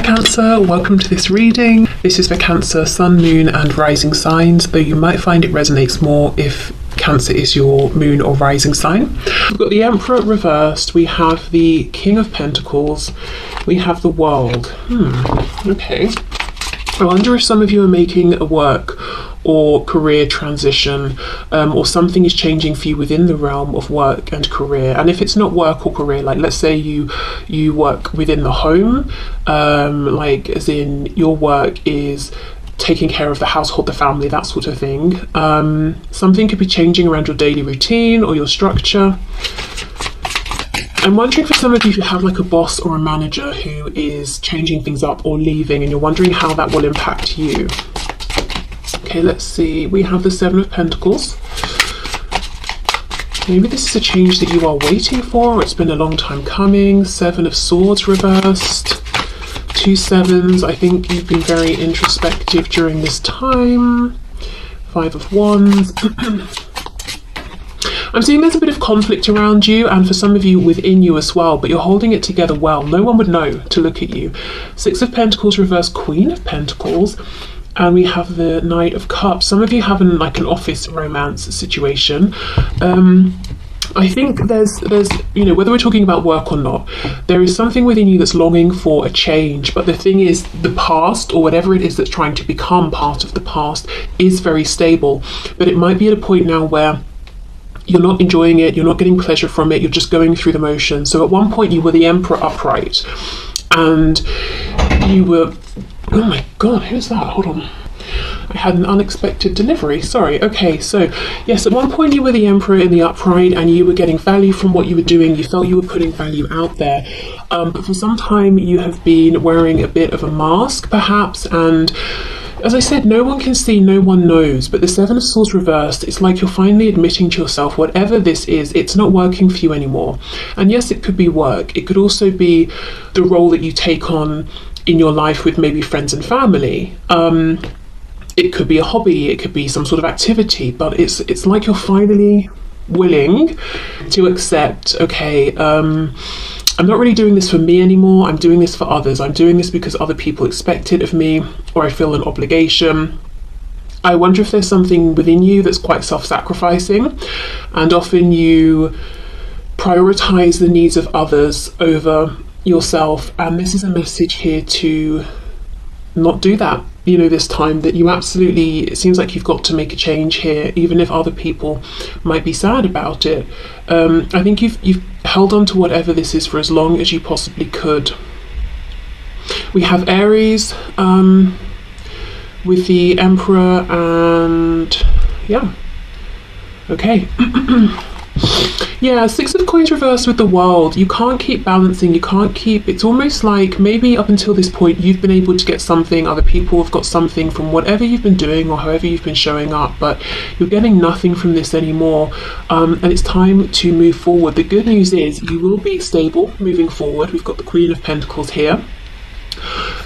Cancer, welcome to this reading. This is for Cancer, Sun, Moon and Rising signs, though you might find it resonates more if Cancer is your moon or rising sign. We've got the Emperor reversed, we have the King of Pentacles, we have the World. Okay. I wonder if some of you are making a work or career transition, or something is changing for you within the realm of work and career. And if it's not work or career, like let's say you work within the home, like as in your work is taking care of the household, the family, that sort of thing. Something could be changing around your daily routine or your structure. I'm wondering for some of you who have like a boss or a manager who is changing things up or leaving, and you're wondering how that will impact you. Okay, let's see. We have the Seven of Pentacles. Maybe this is a change that you are waiting for, or it's been a long time coming. Seven of Swords reversed. Two sevens. I think you've been very introspective during this time. Five of Wands. I'm seeing there's a bit of conflict around you, and for some of you within you as well, but you're holding it together well. No one would know to look at you. Six of Pentacles reversed, Queen of Pentacles, and we have the Knight of Cups. Some of you have an office romance situation. I think there's you know, whether we're talking about work or not, there is something within you that's longing for a change. But the thing is, the past, or whatever it is that's trying to become part of the past, is very stable. But it might be at a point now where you're not enjoying it, you're not getting pleasure from it, you're just going through the motions. So at one point you were the Emperor upright, and you were, oh my god, who's that? Hold on. I had an unexpected delivery, sorry. Okay, so yes, at one point you were the Emperor in the upright and you were getting value from what you were doing, you felt you were putting value out there. But for some time you have been wearing a bit of a mask perhaps, and as I said, no one can see, no one knows. But the Seven of Swords reversed, it's like you're finally admitting to yourself, whatever this is, it's not working for you anymore. And yes, it could be work. It could also be the role that you take on in your life with maybe friends and family. It could be a hobby, it could be some sort of activity, but it's like you're finally willing to accept, okay, I'm not really doing this for me anymore, I'm doing this for others. I'm doing this because other people expect it of me, or I feel an obligation. I wonder if there's something within you that's quite self-sacrificing, and often you prioritize the needs of others over yourself. And this is a message here to not do that, you know, this time, that you absolutely, it seems like you've got to make a change here, even if other people might be sad about it. I think you've held on to whatever this is for as long as you possibly could. We have Aries with the Emperor, and yeah, okay. Yeah, Six of Coins reversed with the World. You can't keep balancing, you can't keep, it's almost like maybe up until this point you've been able to get something, other people have got something from whatever you've been doing or however you've been showing up, but you're getting nothing from this anymore, and it's time to move forward. The good news is you will be stable moving forward. We've got the Queen of Pentacles here.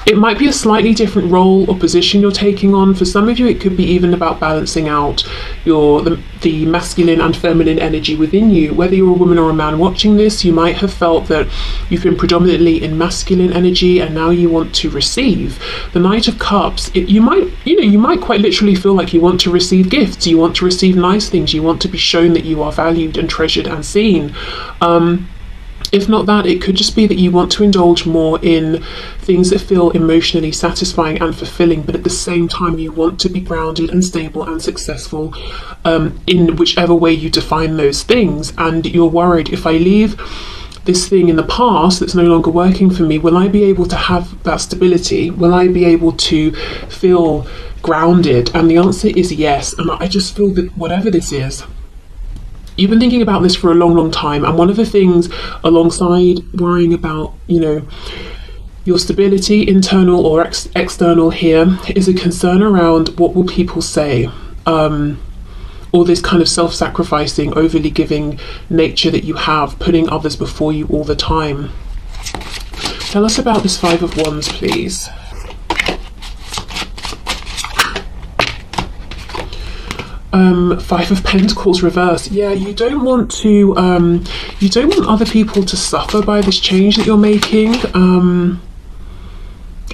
It might be a slightly different role or position you're taking on. For some of you, it could be even about balancing out the masculine and feminine energy within you. Whether you're a woman or a man watching this, you might have felt that you've been predominantly in masculine energy and now you want to receive. The Knight of Cups, you might quite literally feel like you want to receive gifts, you want to receive nice things, you want to be shown that you are valued and treasured and seen. If not that, it could just be that you want to indulge more in things that feel emotionally satisfying and fulfilling, but at the same time you want to be grounded and stable and successful in whichever way you define those things. And you're worried, if I leave this thing in the past that's no longer working for me, will I be able to have that stability? Will I be able to feel grounded? And the answer is yes. And I just feel that whatever this is, you've been thinking about this for a long, long time. And one of the things alongside worrying about, you know, your stability, internal or external here, is a concern around what will people say, or this kind of self-sacrificing, overly giving nature that you have, putting others before you all the time. Tell us about this Five of Wands, please. Five of Pentacles reversed. Yeah, you don't want other people to suffer by this change that you're making.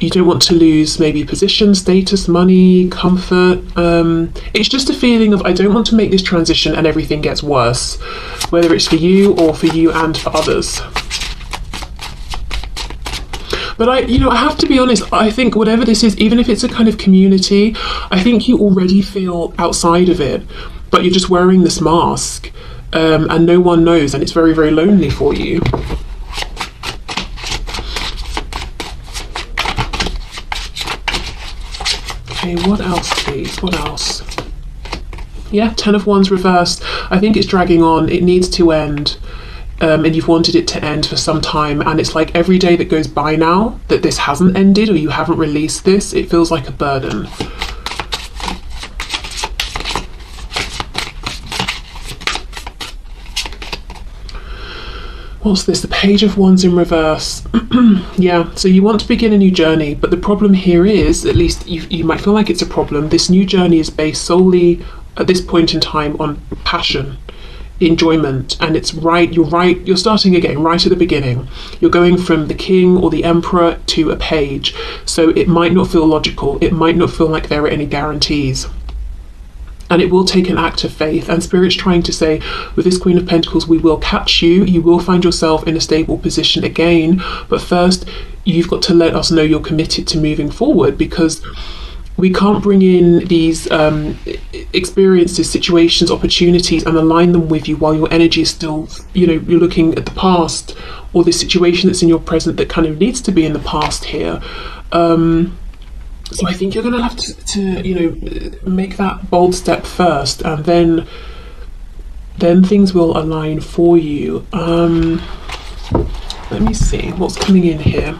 you don't want to lose maybe position, status, money, comfort. It's just a feeling of, I don't want to make this transition and everything gets worse, whether it's for you or for you and for others. But I have to be honest, I think whatever this is, even if it's a kind of community, I think you already feel outside of it, but you're just wearing this mask, and no one knows, and it's very, very lonely for you. Okay, what else, please? What else? Yeah, 10 of Wands reversed. I think it's dragging on. It needs to end. And you've wanted it to end for some time, and it's like every day that goes by now that this hasn't ended or you haven't released this, it feels like a burden. What's this? The Page of Wands in reverse. Yeah, so you want to begin a new journey, but the problem here is, at least you might feel like it's a problem, this new journey is based solely at this point in time on passion, enjoyment, and you're starting again right at the beginning. You're going from the king or the emperor to a page, so it might not feel logical, it might not feel like there are any guarantees, and it will take an act of faith. And Spirit's trying to say, with this Queen of Pentacles, we will catch you, you will find yourself in a stable position again, but first you've got to let us know you're committed to moving forward, because we can't bring in these experiences, situations, opportunities and align them with you while your energy is still, you're looking at the past, or this situation that's in your present that kind of needs to be in the past here. So I think you're going to have to make that bold step first, and then things will align for you. Let me see what's coming in here.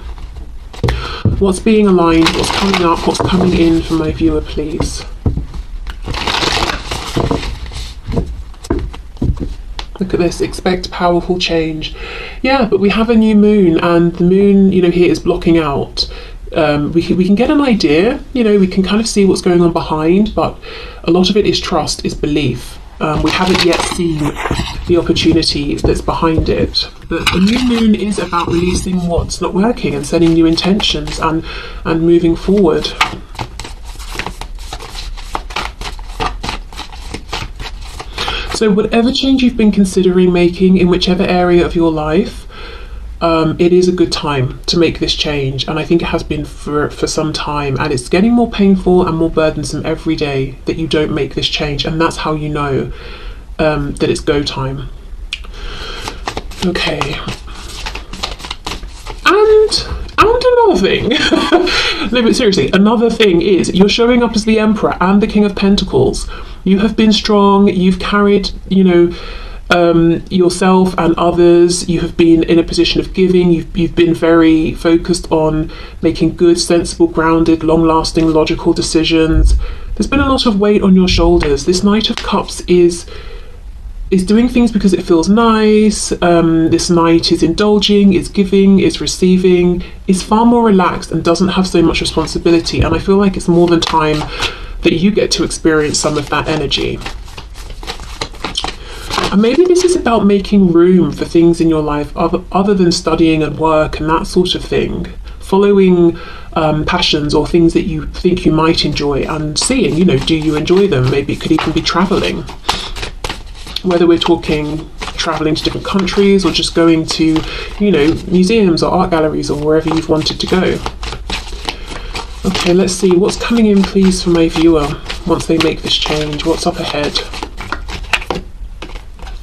What's being aligned, what's coming up, what's coming in for my viewer, please. Look at this, expect powerful change. Yeah, but we have a new moon, and the moon, here is blocking out. We can get an idea, we can kind of see what's going on behind, but a lot of it is trust, is belief. We haven't yet seen the opportunity that's behind it. But the new moon is about releasing what's not working and setting new intentions and moving forward. So whatever change you've been considering making in whichever area of your life, it is a good time to make this change, and I think it has been for some time, and it's getting more painful and more burdensome every day that you don't make this change, and that's how you know that it's go time. Okay, and another thing no, but seriously, another thing is you're showing up as the Emperor and the King of Pentacles. You have been strong, you've carried yourself and others, you have been in a position of giving, you've been very focused on making good, sensible, grounded, long-lasting, logical decisions. There's been a lot of weight on your shoulders. This Knight of Cups is doing things because it feels nice. This Knight is indulging, is giving, is receiving, is far more relaxed and doesn't have so much responsibility, and I feel like it's more than time that you get to experience some of that energy. And maybe this is about making room for things in your life other than studying and work and that sort of thing. Following passions or things that you think you might enjoy, and seeing, do you enjoy them? Maybe it could even be traveling. Whether we're talking traveling to different countries or just going to, museums or art galleries or wherever you've wanted to go. Okay, let's see what's coming in, please, for my viewer once they make this change. What's up ahead?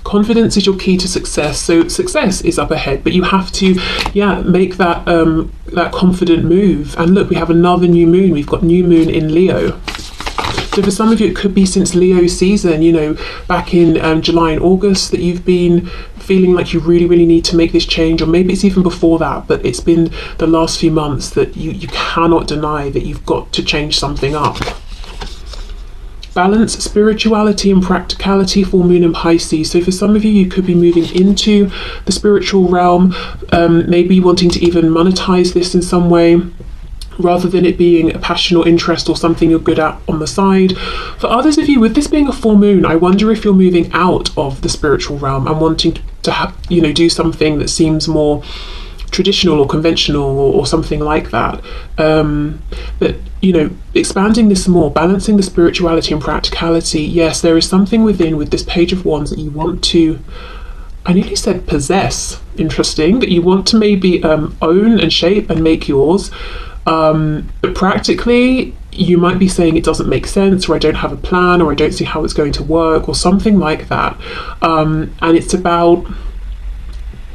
Confidence is your key to success. So success is up ahead, but you have to, make that that confident move. And look, we have another new moon. We've got new moon in Leo. So for some of you, it could be since Leo season, back in July and August, that you've been feeling like you really, really need to make this change, or maybe it's even before that, but it's been the last few months that you cannot deny that you've got to change something up. Balance, spirituality and practicality, full moon in Pisces. So for some of you, you could be moving into the spiritual realm, maybe wanting to even monetize this in some way, rather than it being a passion or interest or something you're good at on the side. For others of you, with this being a full moon, I wonder if you're moving out of the spiritual realm and wanting to have, do something that seems more traditional or conventional or something like that. But expanding this more, balancing the spirituality and practicality. Yes, there is something within with this Page of Wands that you want to, I nearly said possess, interesting, that you want to maybe own and shape and make yours. But practically, you might be saying it doesn't make sense, or I don't have a plan, or I don't see how it's going to work, or something like that. And it's about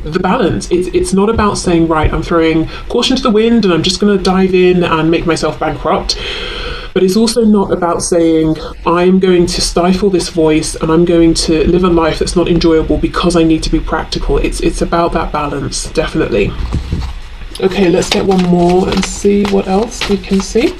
the balance. It's not about saying, right, I'm throwing caution to the wind and I'm just going to dive in and make myself bankrupt. But it's also not about saying, I'm going to stifle this voice and I'm going to live a life that's not enjoyable because I need to be practical. It's about that balance, definitely. Okay, let's get one more and see what else we can see.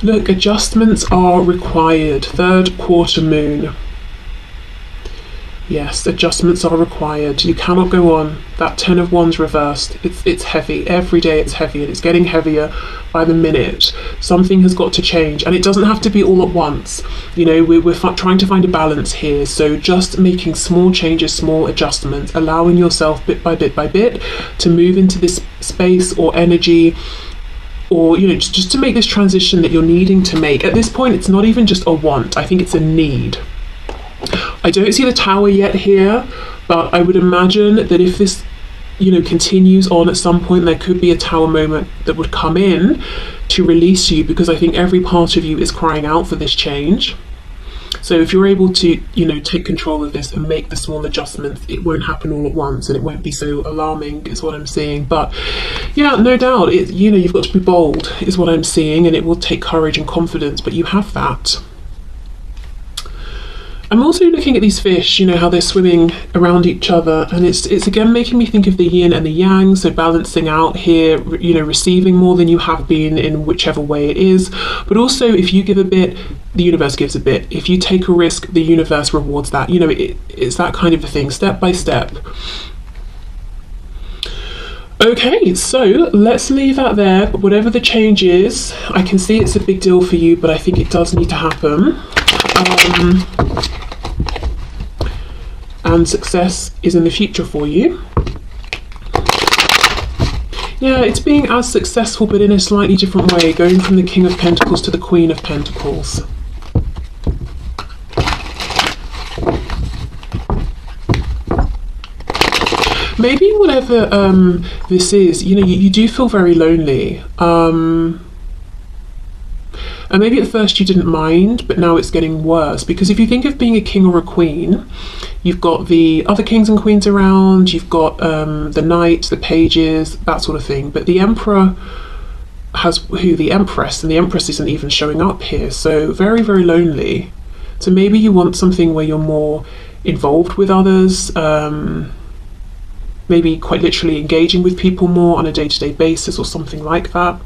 Look, adjustments are required. Third quarter moon. Yes, adjustments are required. You cannot go on. That 10 of Wands reversed. It's heavy. Every day it's heavy, and it's getting heavier by the minute. Something has got to change, and it doesn't have to be all at once. We're trying to find a balance here. So just making small changes, small adjustments, allowing yourself bit by bit by bit to move into this space or energy, or just to make this transition that you're needing to make. At this point, it's not even just a want. I think it's a need. I don't see the Tower yet here, but I would imagine that if this continues on, at some point there could be a Tower moment that would come in to release you, because I think every part of you is crying out for this change. So if you're able to take control of this and make the small adjustments, it won't happen all at once and it won't be so alarming, is what I'm seeing. But yeah, no doubt, you've got to be bold, is what I'm seeing, and it will take courage and confidence, but you have that. I'm also looking at these fish, how they're swimming around each other, and it's again making me think of the yin and the yang, so balancing out here, receiving more than you have been in whichever way it is, but also if you give a bit, the universe gives a bit. If you take a risk, the universe rewards that. It's that kind of a thing, step by step. Okay, so let's leave that there, but whatever the change is, I can see it's a big deal for you, but I think it does need to happen. And success is in the future for you. Yeah, it's being as successful, but in a slightly different way, going from the King of Pentacles to the Queen of Pentacles. Maybe whatever this is, you do feel very lonely. And maybe at first you didn't mind, but now it's getting worse. Because if you think of being a king or a queen, you've got the other kings and queens around, you've got the knights, the pages, that sort of thing. But the emperor has the empress, and the empress isn't even showing up here. So very, very lonely. So maybe you want something where you're more involved with others, maybe quite literally engaging with people more on a day-to-day basis or something like that.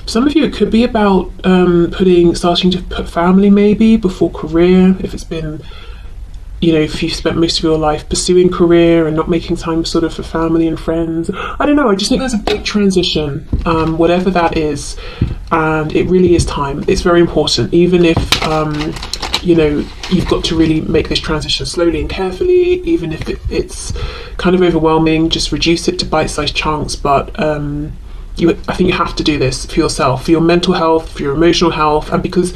Some of you, it could be about starting to put family maybe before career, if it's been, if you've spent most of your life pursuing career and not making time sort of for family and friends. I don't know, I just think there's a big transition, whatever that is, and it really is time. It's very important, even if, you've got to really make this transition slowly and carefully, even if it's kind of overwhelming, just reduce it to bite-sized chunks, but I think you have to do this for yourself, for your mental health, for your emotional health, and because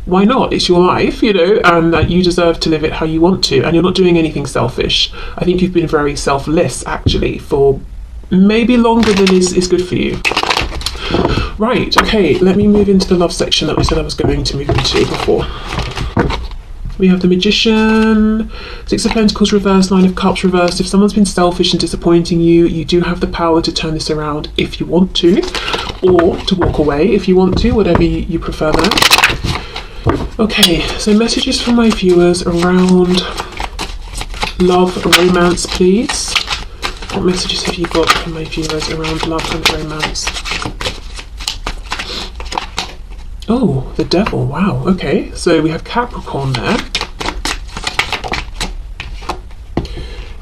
why not? It's your life, and that you deserve to live it how you want to, and you're not doing anything selfish. I think you've been very selfless, actually, for maybe longer than is good for you. Right, okay, let me move into the love section that we said I was going to move into before. We have the Magician, Six of Pentacles reversed, Nine of Cups reversed. If someone's been selfish and disappointing you, you do have the power to turn this around if you want to, or to walk away if you want to, whatever you prefer there. Okay, so messages from my viewers around love, romance, please. What messages have you got from my viewers around love and romance? Oh, the Devil, wow, okay. So we have Capricorn there.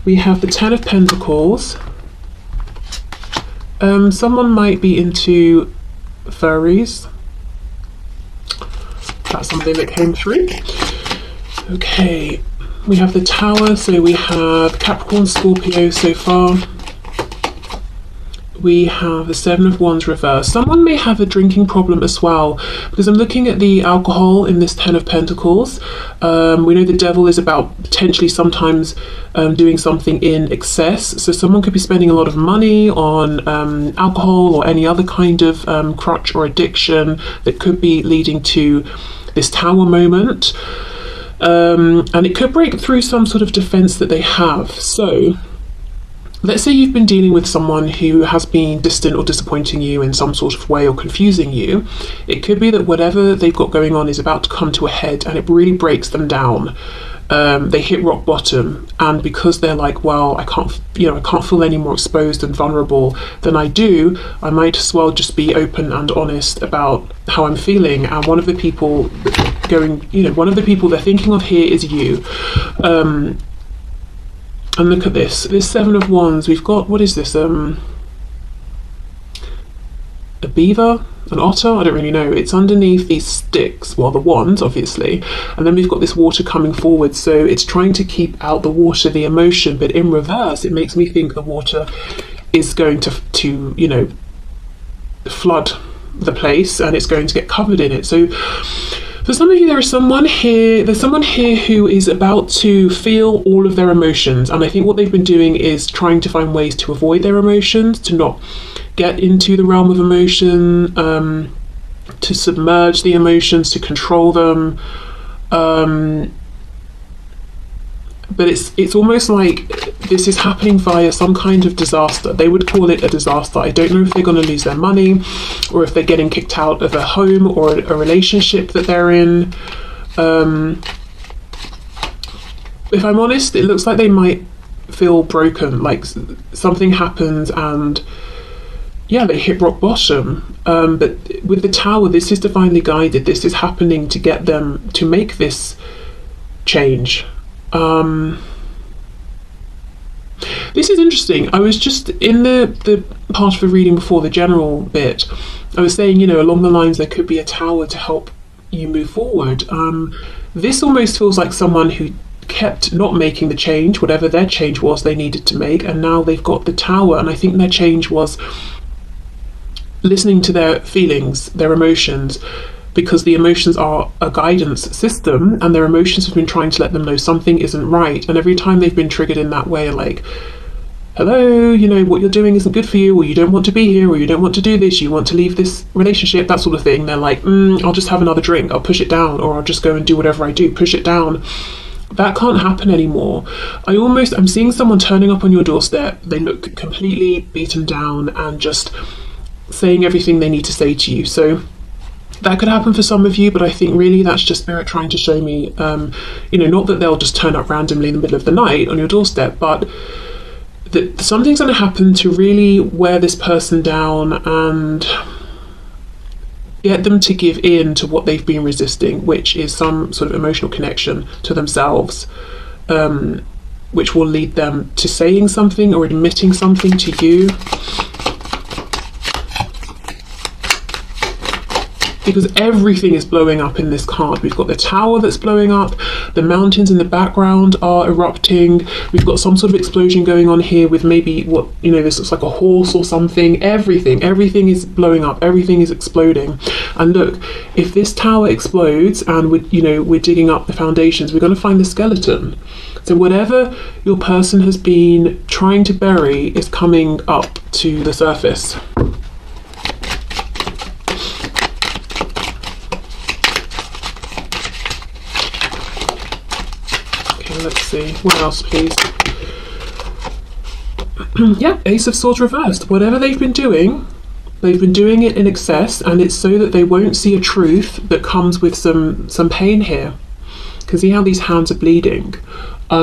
We have the Ten of Pentacles. Someone might be into furries. That's something that came through. Okay, we have the Tower, so we have Capricorn, Scorpio so far. We have the Seven of Wands reversed. Someone may have a drinking problem as well, because I'm looking at the alcohol in this Ten of Pentacles. We know the devil is about potentially sometimes doing something in excess. So someone could be spending a lot of money on alcohol or any other kind of crutch or addiction that could be leading to this Tower moment. And it could break through some sort of defense that they have. So let's say you've been dealing with someone who has been distant or disappointing you in some sort of way or confusing you. It could be that whatever they've got going on is about to come to a head and it really breaks them down. They hit rock bottom, and because they're like, well, I can't feel any more exposed and vulnerable than I do, I might as well just be open and honest about how I'm feeling. And one of the people they're thinking of here is you. And look at this Seven of Wands. We've got, what is this? A beaver? An otter? I don't really know. It's underneath these sticks, well, the wands, obviously. And then we've got this water coming forward. So it's trying to keep out the water, the emotion, but in reverse, it makes me think the water is going to flood the place and it's going to get covered in it. So for some of you, there's someone here who is about to feel all of their emotions, and I think what they've been doing is trying to find ways to avoid their emotions, to not get into the realm of emotion, to submerge the emotions, to control them. But it's almost like this is happening via some kind of disaster. They would call it a disaster. I don't know if they're going to lose their money, or if they're getting kicked out of a home or a relationship that they're in. If I'm honest, it looks like they might feel broken, like something happens and they hit rock bottom. But with the Tower, this is divinely guided. This is happening to get them to make this change. This is interesting. I was just in the part of the reading before the general bit, I was saying, along the lines there could be a Tower to help you move forward. This almost feels like someone who kept not making the change, whatever their change was they needed to make, and now they've got the Tower, and I think their change was listening to their feelings, their emotions, because the emotions are a guidance system, and their emotions have been trying to let them know something isn't right. And every time they've been triggered in that way, like, hello, what you're doing isn't good for you, or you don't want to be here, or you don't want to do this, you want to leave this relationship, that sort of thing. They're like, I'll just have another drink, I'll push it down, or I'll just go and do whatever I do, push it down. That can't happen anymore. I'm seeing someone turning up on your doorstep. They look completely beaten down and just saying everything they need to say to you. So that could happen for some of you, but I think really that's just Spirit trying to show me, not that they'll just turn up randomly in the middle of the night on your doorstep, but that something's going to happen to really wear this person down and get them to give in to what they've been resisting, which is some sort of emotional connection to themselves, which will lead them to saying something or admitting something to you. Because everything is blowing up in this card. We've got the Tower that's blowing up, the mountains in the background are erupting, we've got some sort of explosion going on here with maybe this looks like a horse or something. Everything is blowing up, everything is exploding. And look, if this Tower explodes and we're digging up the foundations, we're going to find the skeleton. So whatever your person has been trying to bury is coming up to the surface. Let's see, what else please? Ace of Swords reversed. Whatever they've been doing it in excess, and it's so that they won't see a truth that comes with some pain here. Because see how these hands are bleeding?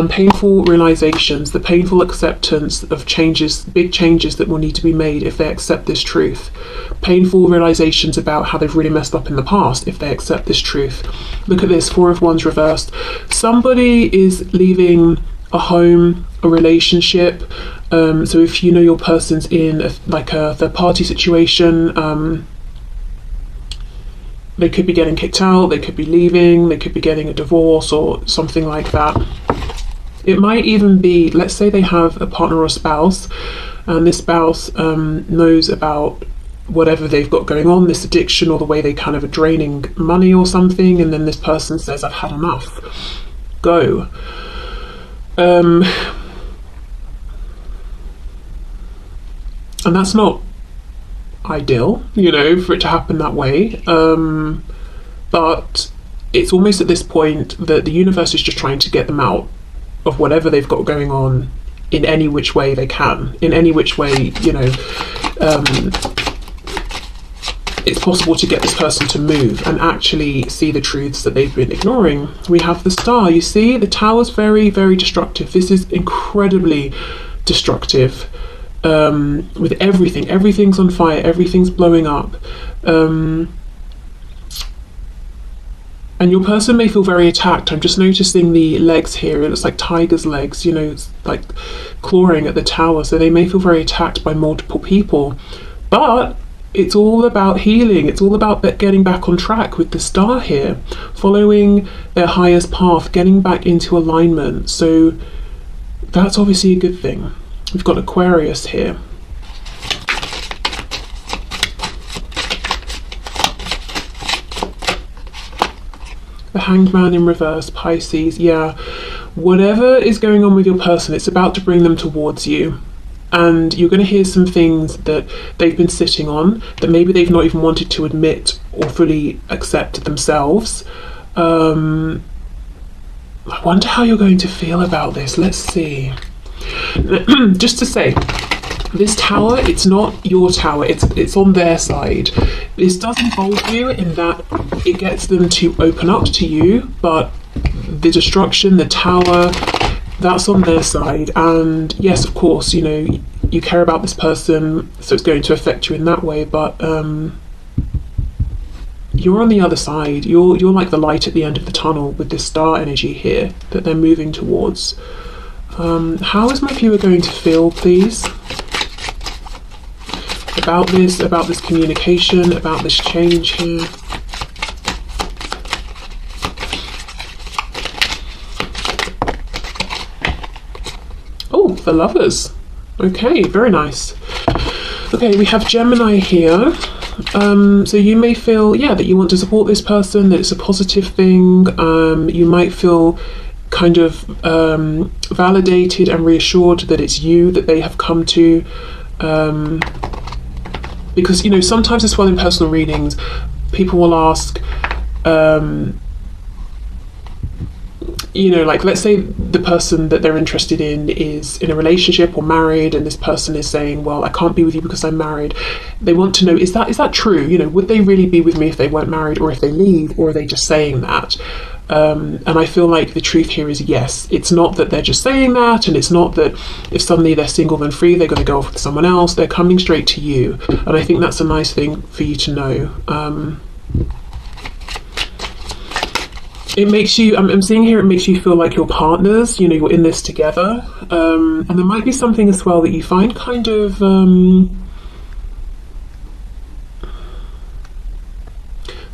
Painful realizations, the painful acceptance of changes, big changes that will need to be made if they accept this truth. Painful realizations about how they've really messed up in the past if they accept this truth. Look at this, Four of Wands reversed. Somebody is leaving a home, a relationship. So if your person's in a third party situation, They could be getting kicked out, they could be leaving, they could be getting a divorce or something like that. It might even be, let's say they have a partner or spouse, and this spouse knows about whatever they've got going on, this addiction, or the way they kind of are draining money or something, and then this person says, I've had enough, go. And that's not ideal, you know, for it to happen that way. But it's almost at this point that the universe is just trying to get them out of whatever they've got going on in any which way they can, in any which way, you know, it's possible to get this person to move and actually see the truths that they've been ignoring. We have the Star. You see, the Tower's very, very destructive. This is incredibly destructive. With everything. Everything's on fire. Everything's blowing up. And your person may feel very attacked. I'm just noticing the legs here. It looks like tiger's legs, you know, it's like clawing at the tower. So they may feel very attacked by multiple people. But it's all about healing. It's all about getting back on track with the Star here, following their highest path, getting back into alignment. So that's obviously a good thing. We've got Aquarius here. The Hanged Man in reverse, Pisces. Yeah, whatever is going on with your person, it's about to bring them towards you. And you're going to hear some things that they've been sitting on that maybe they've not even wanted to admit or fully accept themselves. I wonder how you're going to feel about this. Let's see. Just to say, this tower, it's not your tower, it's on their side. This does involve you in that it gets them to open up to you, but the destruction, the tower, that's on their side. And yes, of course, you know, you care about this person, so it's going to affect you in that way, but you're on the other side. You're like the light at the end of the tunnel with this Star energy here that they're moving towards. How is my viewer going to feel, please? About this communication, about this change here. Oh, the Lovers. Okay, very nice. Okay, we have Gemini here. So you may feel, yeah, that you want to support this person, that it's a positive thing. You might feel kind of validated and reassured that it's you that they have come to. Because, you know, sometimes as well in personal readings, people will ask, you know, like, let's say the person that they're interested in is in a relationship or married, and this person is saying, well, I can't be with you because I'm married. They want to know, is that true? You know, would they really be with me if they weren't married, or if they leave, or are they just saying that? And I feel like the truth here is yes. It's not that they're just saying that, and it's not that if suddenly they're single and free, they're going to go off with someone else. They're coming straight to you. And I think that's a nice thing for you to know. It makes you, I'm seeing here, it makes you feel like you're partners, you know, you're in this together. And there might be something as well that you find kind of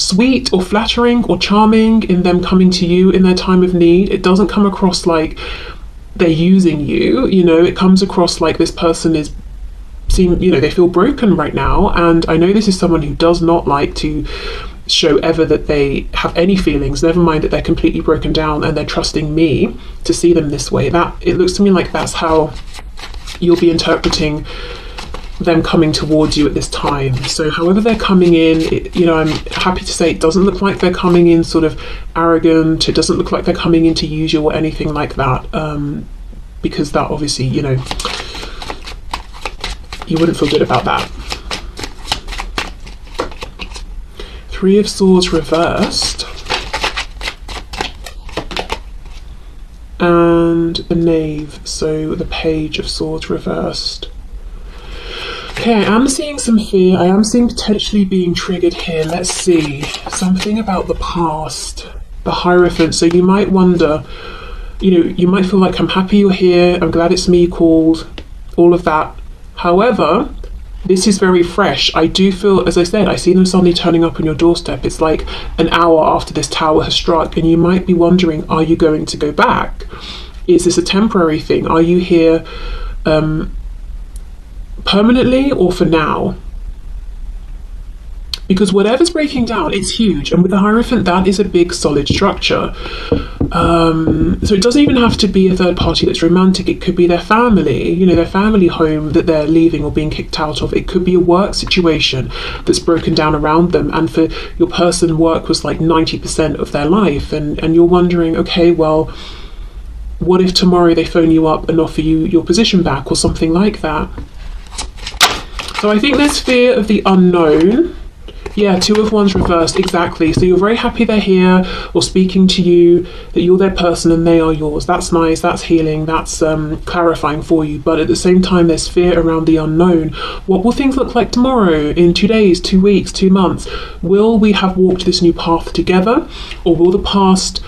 sweet or flattering or charming in them coming to you in their time of need. It doesn't come across like they're using you, you know, it comes across like this person is you know, they feel broken right now. And I know this is someone who does not like to show ever that they have any feelings, never mind that they're completely broken down, and they're trusting me to see them this way. That it looks to me like that's how you'll be interpreting them coming towards you at this time. So however they're coming in, you know, I'm happy to say it doesn't look like they're coming in sort of arrogant. It doesn't look like they're coming in to use you or anything like that, because that obviously, you know, you wouldn't feel good about that. Three of Swords reversed, and the Knave, so the Page of Swords reversed. Okay, I am seeing some fear. I am seeing potentially being triggered here. Let's see. Something about the past. The Hierophant. So you might wonder, you know, you might feel like, I'm happy you're here. I'm glad it's me you called. All of that. However, This is very fresh. I do feel, as I said, I see them suddenly turning up on your doorstep. It's like an hour after this tower has struck, and you might be wondering, are you going to go back? Is this a temporary thing? Are you here permanently or for now? Because whatever's breaking down, it's huge. And with the Hierophant, that is a big, solid structure. So it doesn't even have to be a third party that's romantic. It could be their family, you know, their family home that they're leaving or being kicked out of. It could be a work situation that's broken down around them. And for your person, work was like 90% of their life. And you're wondering, okay, well, what if tomorrow they phone you up and offer you your position back or something like that? So I think there's fear of the unknown. Yeah, Two of Wands reversed, exactly. So you're very happy they're here or speaking to you, that you're their person and they are yours. That's nice, that's healing, that's clarifying for you. But at the same time, there's fear around the unknown. What will things look like tomorrow, in 2 days, 2 weeks, 2 months? Will we have walked this new path together, or will the past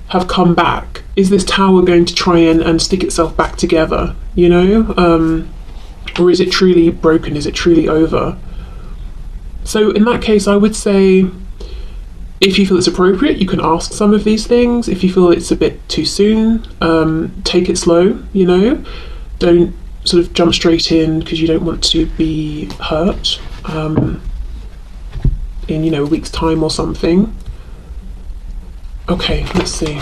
have come back? Is this tower going to try and stick itself back together, you know? Or is it truly broken? Is it truly over? So in that case, I would say, if you feel it's appropriate, you can ask some of these things. If you feel it's a bit too soon, take it slow, you know. Don't sort of jump straight in because you don't want to be hurt in, you know, a week's time or something. Okay, let's see.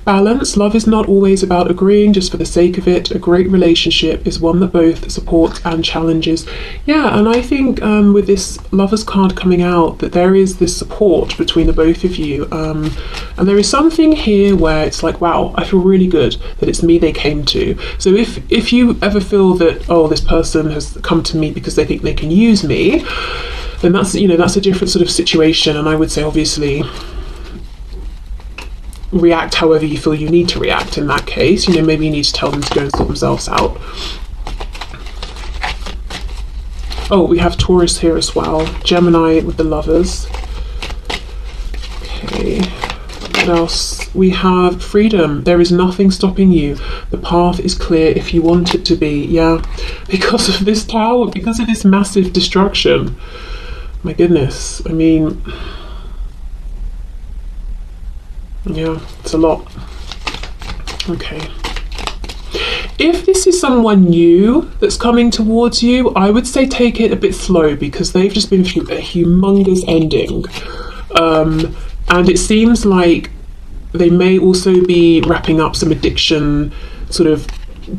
Balance. Love is not always about agreeing just for the sake of it. A great relationship is one that both supports and challenges. Yeah, and I think with this Lovers card coming out, that there is this support between the both of you. And there is something here where it's like, wow, I feel really good that it's me they came to. So if you ever feel that, oh, this person has come to me because they think they can use me, then that's, you know, that's a different sort of situation. And I would say, obviously, react however you feel you need to react in that case. You know, maybe you need to tell them to go and sort themselves out. Oh, we have Taurus here as well. Gemini with the Lovers. Okay, what else? We have freedom. There is nothing stopping you. The path is clear if you want it to be. Yeah, because of this tower, because of this massive destruction. My goodness, I mean, yeah, it's a lot. Okay. If this is someone new that's coming towards you, I would say take it a bit slow, because they've just been through a humongous ending. And it seems like they may also be wrapping up some addiction sort of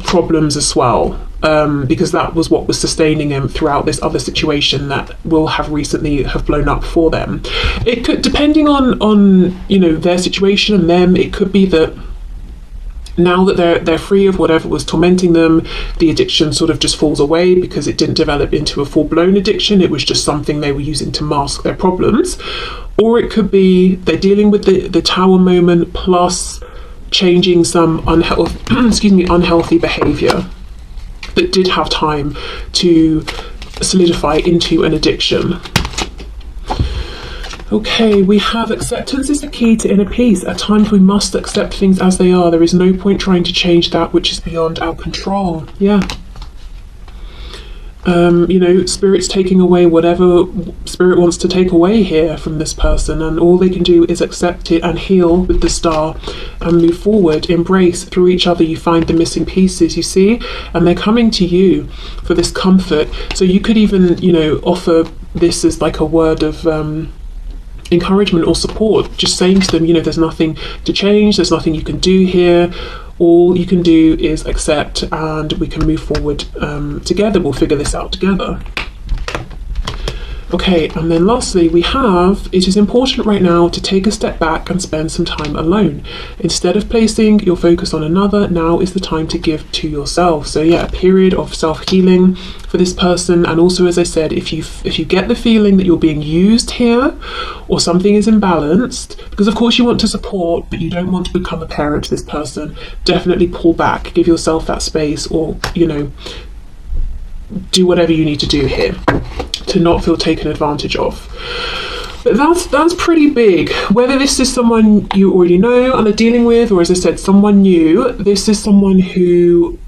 problems as well. Because that was what was sustaining them throughout this other situation that will have recently have blown up for them. It could, depending on you know, their situation and them, it could be that now that they're free of whatever was tormenting them, the addiction sort of just falls away because it didn't develop into a full-blown addiction. It was just something they were using to mask their problems. Or it could be they're dealing with the tower moment plus changing some unhealthy behavior that did have time to solidify into an addiction. Okay, we have acceptance is the key to inner peace. At times we must accept things as they are. There is no point trying to change that which is beyond our control. Yeah. You know, Spirit's taking away whatever Spirit wants to take away here from this person, and all they can do is accept it and heal with the star and move forward. Embrace. Through each other you find the missing pieces, you see, and they're coming to you for this comfort. So you could even, you know, offer this as like a word of encouragement or support, just saying to them, you know, there's nothing to change, there's nothing you can do here. All you can do is accept, and we can move forward together. We'll figure this out together. Okay, and then lastly we have, it is important right now to take a step back and spend some time alone. Instead of placing your focus on another, now is the time to give to yourself. So yeah, a period of self-healing for this person. And also, as I said, if you get the feeling that you're being used here or something is imbalanced, because of course you want to support, but you don't want to become a parent to this person, definitely pull back, give yourself that space, or, you know, do whatever you need to do here to not feel taken advantage of. But that's pretty big. Whether this is someone you already know and are dealing with, or as I said, someone new, this is someone who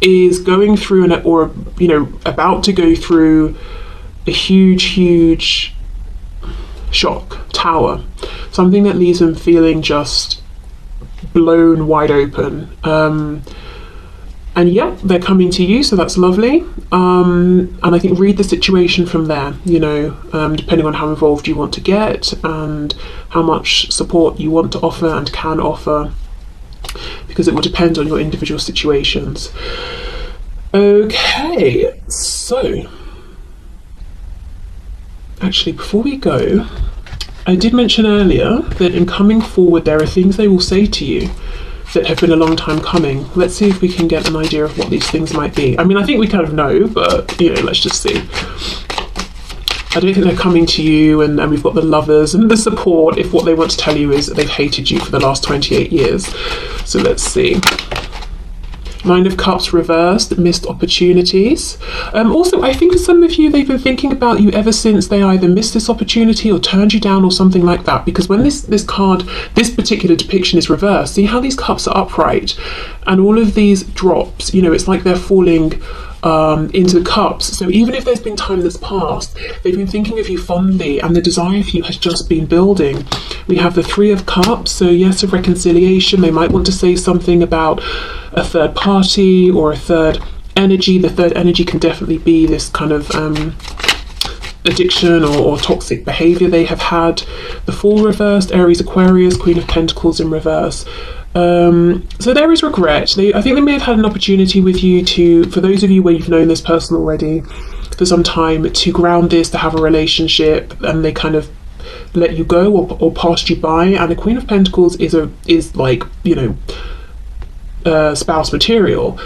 is going through or you know, about to go through a huge shock tower, something that leaves them feeling just blown wide open. And yeah, they're coming to you, so that's lovely. And I think read the situation from there, you know, depending on how involved you want to get and how much support you want to offer and can offer, because it will depend on your individual situations. Okay, so actually, before we go, I did mention earlier that in coming forward, there are things they will say to you that have been a long time coming. Let's see if we can get an idea of what these things might be. I mean, I think we kind of know, but you know, let's just see. I don't think they're coming to you, and we've got the Lovers and the support, if what they want to tell you is that they've hated you for the last 28 years. So let's see. Nine of Cups reversed, missed opportunities. Also, I think for some of you, they've been thinking about you ever since they either missed this opportunity or turned you down or something like that. Because when this card, this particular depiction is reversed, see how these cups are upright and all of these drops, you know, it's like they're falling into the cups. So even if there's been time that's passed, they've been thinking of you fondly, and the desire for you has just been building. We have the Three of Cups, so yes, of reconciliation. They might want to say something about a third party or a third energy. The third energy can definitely be this kind of addiction or toxic behavior they have had. The Fool reversed, Aries, Aquarius, Queen of Pentacles in reverse. So there is regret. I think they may have had an opportunity with you to, for those of you where you've known this person already for some time, to ground this, to have a relationship, and they kind of let you go or passed you by. And the Queen of Pentacles is like, you know, spouse material.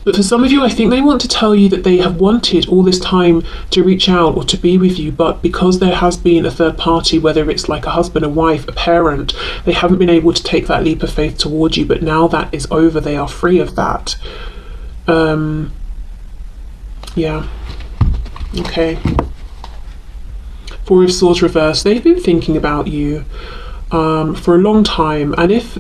But for some of you, I think they want to tell you that they have wanted all this time to reach out or to be with you, but because there has been a third party, whether it's like a husband, a wife, a parent, they haven't been able to take that leap of faith towards you. But now that is over, they are free of that. Yeah. Okay. Four of Swords reversed. They've been thinking about you for a long time, and if